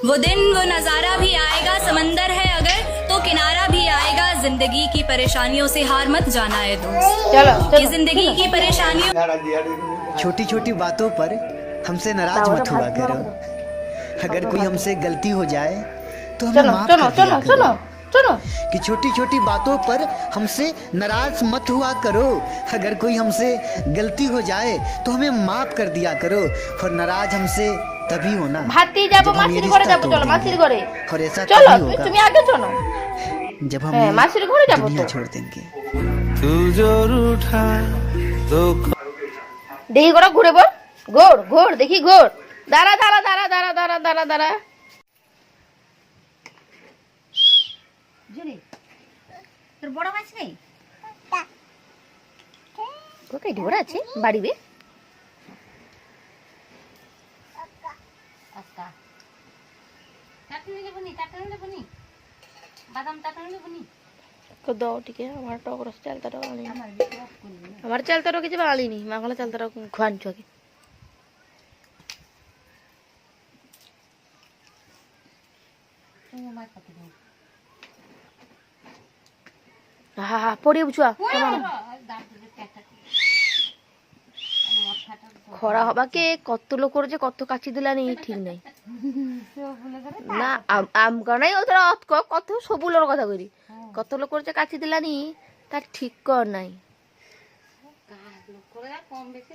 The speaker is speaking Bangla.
वो दिन वो नजारा भी आएगा, समंदर है अगर तो किनारा भी आएगा। जिंदगी की परेशानियों से हार मत जाना है दोस्त, चलो कि जिंदगी की परेशानियों छोटी छोटी बातों पर हमसे नाराज मत हुआ करो। अगर कोई हमसे गलती हो जाए तो हमें चलो माफ चलो कर दिया चलो चलो करो। चलो कि छोटी छोटी बातों पर हमसे नाराज मत हुआ करो। अगर कोई हमसे गलती हो जाए तो हमें माफ कर दिया करो। और नाराज हमसे तभी होना ভাতি যাব जब हम ये মাসির ঘরে रिश्ता যাব, तोड़ চলো देंगे। মাসির ঘরে और ऐसा চলো तभी होगा তুমি আগে চলো। जब हम হ্যাঁ ये মাসির ঘরে যাব दुनिया তো। छोड़ देंगे। দেখি ঘোড়া ঘুরে বল, ঘোর ঘোর দেখি ঘোর। দাঁড়া দাঁড়া দাঁড়া দাঁড়া দাঁড়া দাঁড়া দাঁড়া। তোর বড় মাছ নেই? ওকে ঘোড়া আছে বাড়িবে। আচ্ছা চাটনি নেবনি, চাটনি নেবনি, বাদাম চাটনি নেবনি। দাও ঠিক আছে, আমার টক রস চালতাটা আনি, আমার চালতাটা কিছু আনিনি, মা বলে চালতাটা খাওয়ানছো আগে। মাছ পাতি দাও। হা হা পড়িয়ে বুঝুয়া খরা হবাকে কত লোক যে কত কাচি দিলানি ঠিক নাই না। আম কারণে ওরা কত সবুলোর কথা করি, কত লোক যে কাচি দিলানি তার ঠিক কর নাই। কম বেশি